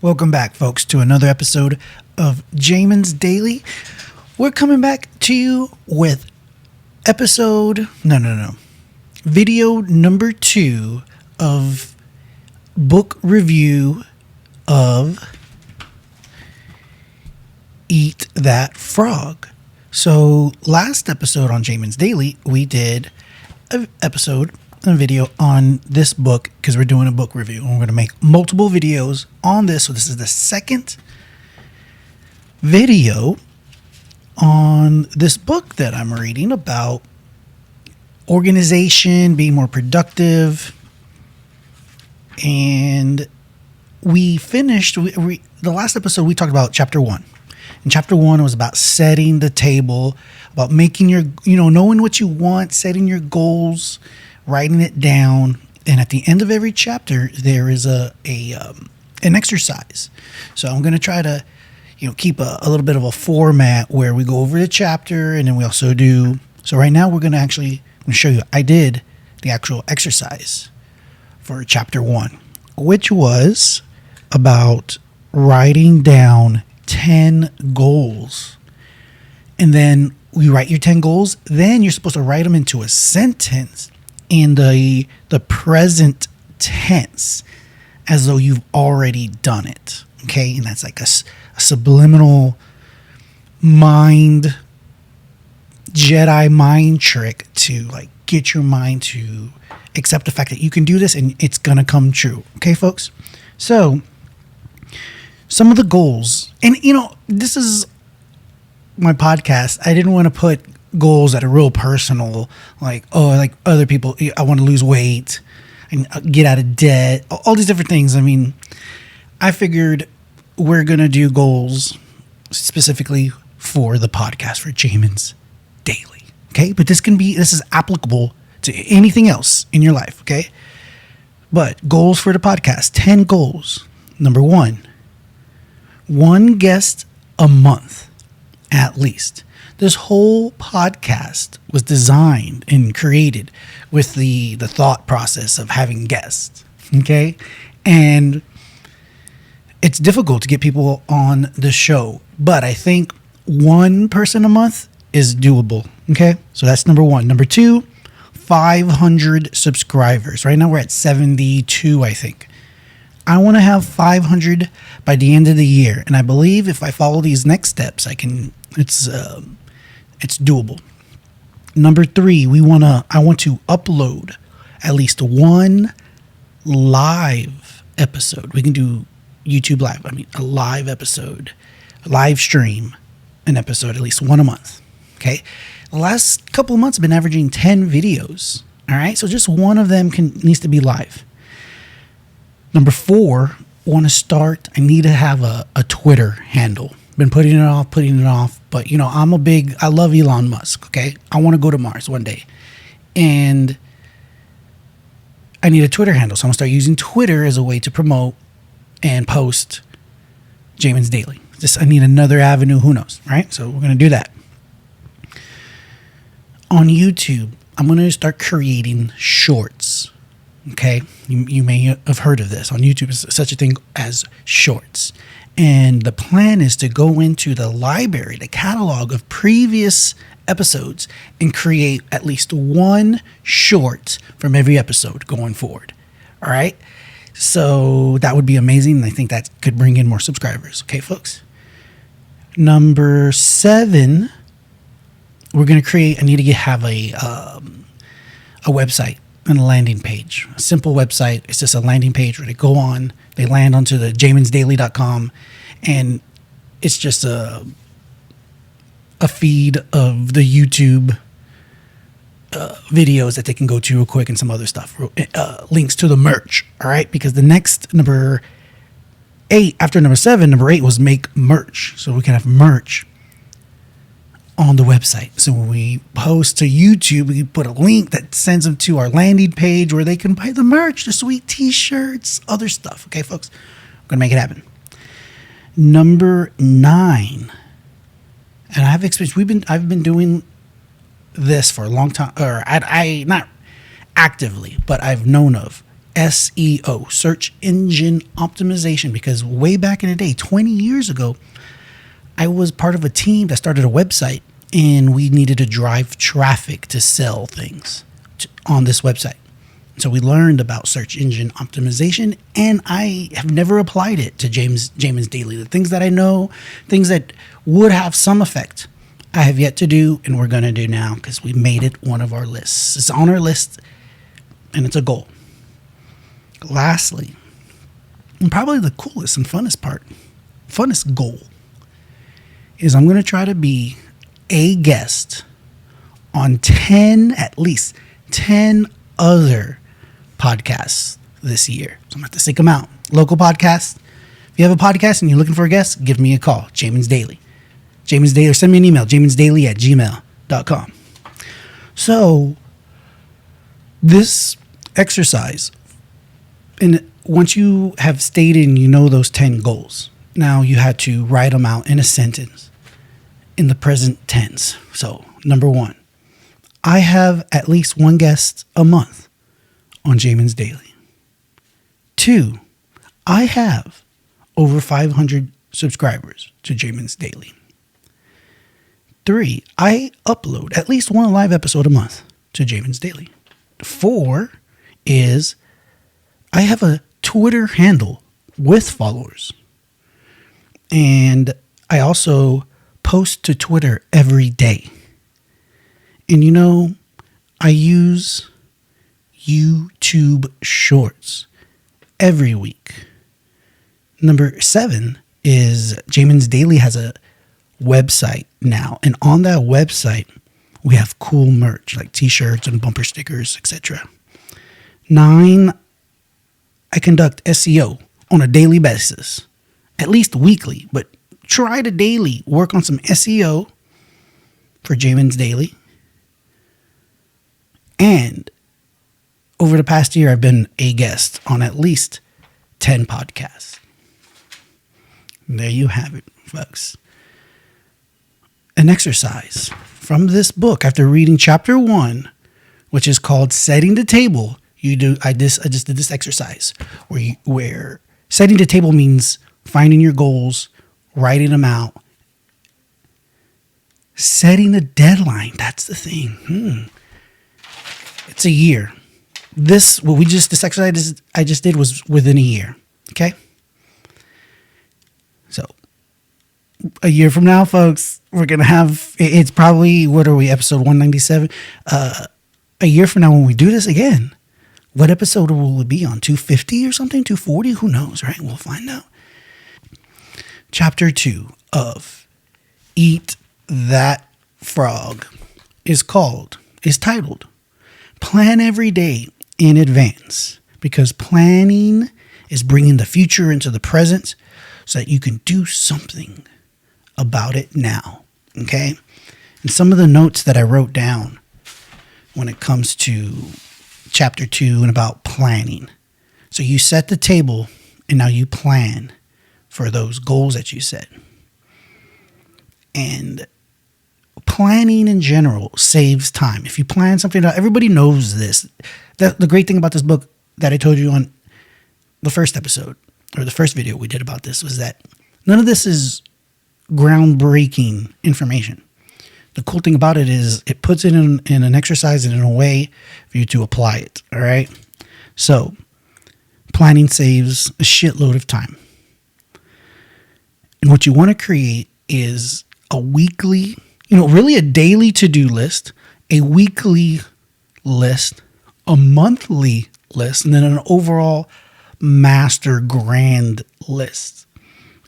Welcome back, folks, to another episode of Jamin's Daily. We're coming back to you with video number 2 of book review of Eat That Frog. So last episode on Jamin's Daily, we did a video on this book because we're doing a book review. And we're going to make multiple videos on this. So this is the second video on this book that I'm reading about organization, being more productive. And we finished, the last episode we talked about chapter 1. And chapter 1 was about setting the table, about making your, knowing what you want, setting your goals, writing it down. And at the end of every chapter, there is an exercise. So I'm going to try to, keep a little bit of a format where we go over the chapter and then we also do. So right now we're going to show you, I did the actual exercise for chapter 1, which was about writing down 10 goals. And then you write your 10 goals. Then you're supposed to write them into a sentence in the present tense as though you've already done it. Okay. And that's like a subliminal Jedi mind trick to like get your mind to accept the fact that you can do this and it's going to come true. Okay, folks? So some of the goals, and this is my podcast. I didn't want to put goals that are real personal, like other people. I want to lose weight and get out of debt, all these different things. I mean, I figured we're going to do goals specifically for the podcast, for Jamin's Daily. Okay. But this is applicable to anything else in your life. Okay. But goals for the podcast, 10 goals. Number 1 guest a month, at least. This whole podcast was designed and created with the thought process of having guests, okay? And it's difficult to get people on the show, but I think one person a month is doable, okay? So that's number 1. Number 2, 500 subscribers. Right now we're at 72, I think. I want to have 500 by the end of the year, and I believe if I follow these next steps, I can. It's doable. Number 3, I want to upload at least one live episode. We can do YouTube live. A live episode, live stream, an episode, at least one a month. Okay. The last couple of months I've been averaging 10 videos. All right. So just one of them needs to be live. Number 4, I need to have a Twitter handle. Been putting it off, but I love Elon Musk, okay? I want to go to Mars one day. And I need a Twitter handle. So I'm going to start using Twitter as a way to promote and post Jamin's Daily. I need another avenue, who knows, right? So we're going to do that. On YouTube, I'm going to start creating shorts. Okay, you may have heard of this. On YouTube, there's such a thing as shorts. And the plan is to go into the library, the catalog of previous episodes, and create at least one short from every episode going forward. All right, so that would be amazing. And I think that could bring in more subscribers. Okay, folks. Number 7, we're going to I need to have a website. And a landing page, a simple website. It's just a landing page where they go on, they land onto the jaminsdaily.com, and it's just a feed of the YouTube videos that they can go to real quick and some other stuff, links to the merch. All right, because the next number 8 after number 7, number 8 was make merch, so we can have merch on the website. So when we post to YouTube, we put a link that sends them to our landing page where they can buy the merch, the sweet t-shirts, other stuff. Okay, folks, I'm gonna make it happen. Number 9, and I have experience. I've been doing this for a long time, or I not actively, but I've known of SEO, search engine optimization, because way back in the day, 20 years ago, I was part of a team that started a website and we needed to drive traffic to sell things on this website. So we learned about search engine optimization, and I have never applied it to Jamin's Daily. The things that I know, things that would have some effect, I have yet to do, and we're going to do now because we made it one of our lists. It's on our list, and it's a goal. Lastly, and probably the coolest and funnest goal, is I'm going to try to be a guest on at least 10 other podcasts this year. So I'm going to have to seek them out. Local podcasts. If you have a podcast and you're looking for a guest, give me a call. Jamin's Daily. Jamin's Daily, or send me an email, jaminsdaily@gmail.com. So this exercise, and once you have stated and you know those 10 goals, now you had to write them out in a sentence in the present tense. So number 1, I have at least one guest a month on Jamin's Daily. 2, I have over 500 subscribers to Jamin's Daily. 3, I upload at least one live episode a month to Jamin's Daily. 4 is I have a Twitter handle with followers. And I also post to Twitter every day. And you know, I use YouTube Shorts every week. Number 7 is Jamin's Daily has a website now. And on that website, we have cool merch like t-shirts and bumper stickers, etc. 9, I conduct SEO on a daily basis, at least weekly, but try to daily work on some SEO for Jamin's Daily. And over the past year, I've been a guest on at least 10 podcasts. There you have it, folks. An exercise from this book after reading chapter 1, which is called Setting the Table. I just did this exercise where setting the table means finding your goals, writing them out, setting a deadline. That's the thing. It's a year. This exercise I just did was within a year. Okay. So a year from now, folks, we're going to have, it's probably, what are we, episode 197? A year from now when we do this again, what episode will it be on? 250 or something? 240? Who knows, right? We'll find out. Chapter 2 of Eat That Frog is titled Plan Every Day in Advance, because planning is bringing the future into the present so that you can do something about it now. Okay? And some of the notes that I wrote down when it comes to chapter 2 and about planning. So you set the table and now you plan for those goals that you set. And planning in general saves time. If you plan something out, everybody knows this. The great thing about this book that I told you on the first episode, or the first video we did about this, was that none of this is groundbreaking information. The cool thing about it is it puts it in an exercise and in a way for you to apply it. All right. So planning saves a shitload of time. And what you want to create is a weekly, really a daily to-do list, a weekly list, a monthly list, and then an overall master grand list.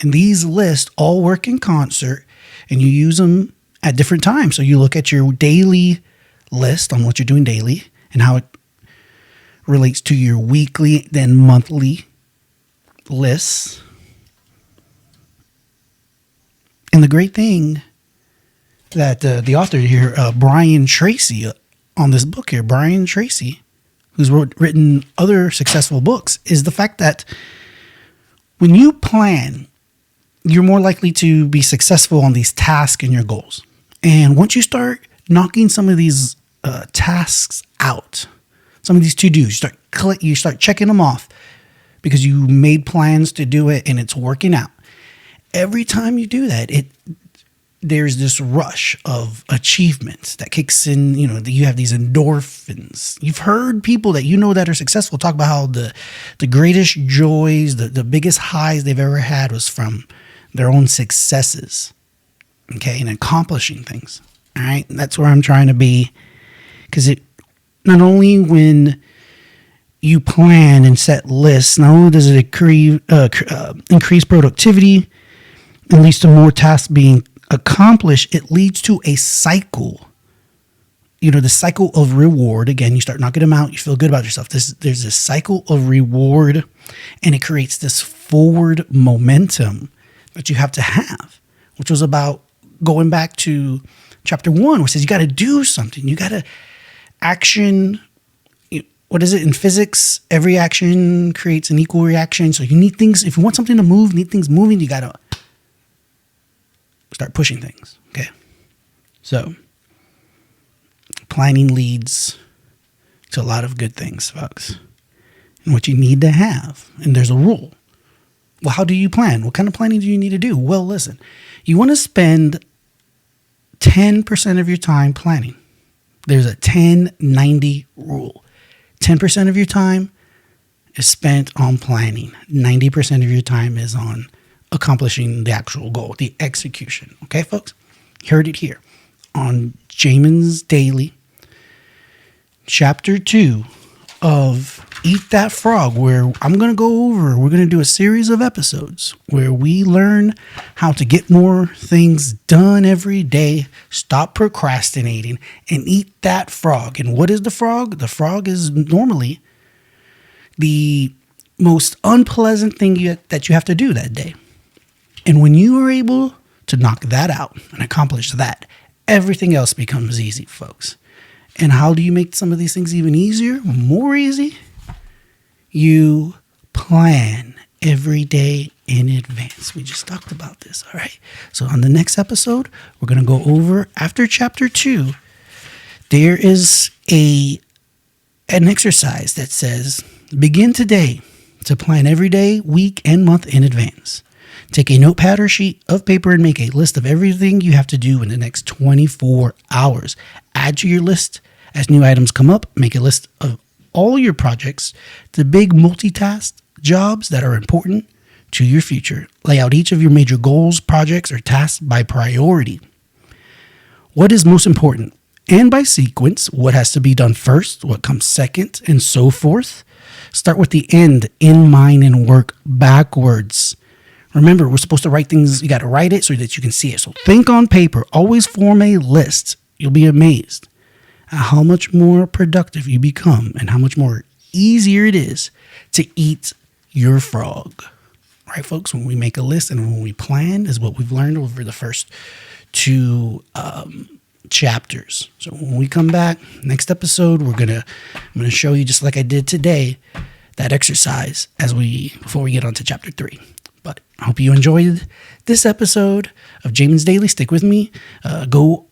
And these lists all work in concert, and you use them at different times. So you look at your daily list on what you're doing daily and how it relates to your weekly, then monthly lists. And the great thing that the author here, Brian Tracy, on this book here, Brian Tracy, who's written other successful books, is the fact that when you plan, you're more likely to be successful on these tasks and your goals. And once you start knocking some of these tasks out, Some of these to-dos, you start checking them off because you made plans to do it and it's working out. Every time you do that, there's this rush of achievements that kicks in. You have these endorphins. You've heard people that that are successful talk about how the greatest joys, the biggest highs they've ever had was from their own successes, okay, and accomplishing things. All right, that's where I'm trying to be, because it not only when you plan and set lists, not only does it increase productivity and leads to more tasks being accomplished, it leads to a cycle. The cycle of reward. Again, you start knocking them out, you feel good about yourself. There's a cycle of reward, and it creates this forward momentum that you have to have, which was about going back to chapter 1, which says you got to do something. You got to action. What is it in physics? Every action creates an equal reaction. So you need things. If you want something to move, need things moving, you got to start pushing things. Okay. So planning leads to a lot of good things, folks. And what you need to have, and there's a rule. Well, how do you plan? What kind of planning do you need to do? Well, listen, you want to spend 10% of your time planning. There's a 10-90 rule. 10% of your time is spent on planning. 90% of your time is on accomplishing the actual goal, the execution. Okay, folks? You heard it here on Jamin's Daily, Chapter 2 of Eat That Frog, where we're going to do a series of episodes where we learn how to get more things done every day, stop procrastinating, and eat that frog. And what is the frog? The frog is normally the most unpleasant thing that you have to do that day. And when you are able to knock that out and accomplish that, everything else becomes easy, folks. And how do you make some of these things even easier, more easy? You plan every day in advance. We just talked about this, all right? So on the next episode, we're going to go over, after chapter 2, there is an exercise that says, begin today to plan every day, week, and month in advance. Take a notepad or sheet of paper and make a list of everything you have to do in the next 24 hours. Add to your list as new items come up. Make a list of all your projects, the big multitask jobs that are important to your future. Lay out each of your major goals, projects, or tasks by priority. What is most important? And by sequence, what has to be done first, what comes second, and so forth. Start with the end in mind and work backwards. Remember, we're supposed to write things. You got to write it so that you can see it. So think on paper. Always form a list. You'll be amazed at how much more productive you become and how much more easier it is to eat your frog. Right, folks? When we make a list and when we plan is what we've learned over the first 2 chapters. So when we come back, next episode, I'm gonna show you, just like I did today, that exercise before we get on to chapter 3. But I hope you enjoyed this episode of Jamin's Daily. Stick with me. Go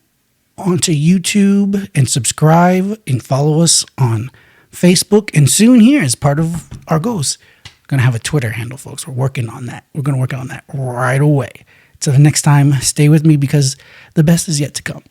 onto YouTube and subscribe and follow us on Facebook. And soon here, as part of our goals, we're going to have a Twitter handle, folks. We're working on that. We're going to work on that right away. Till the next time, stay with me because the best is yet to come.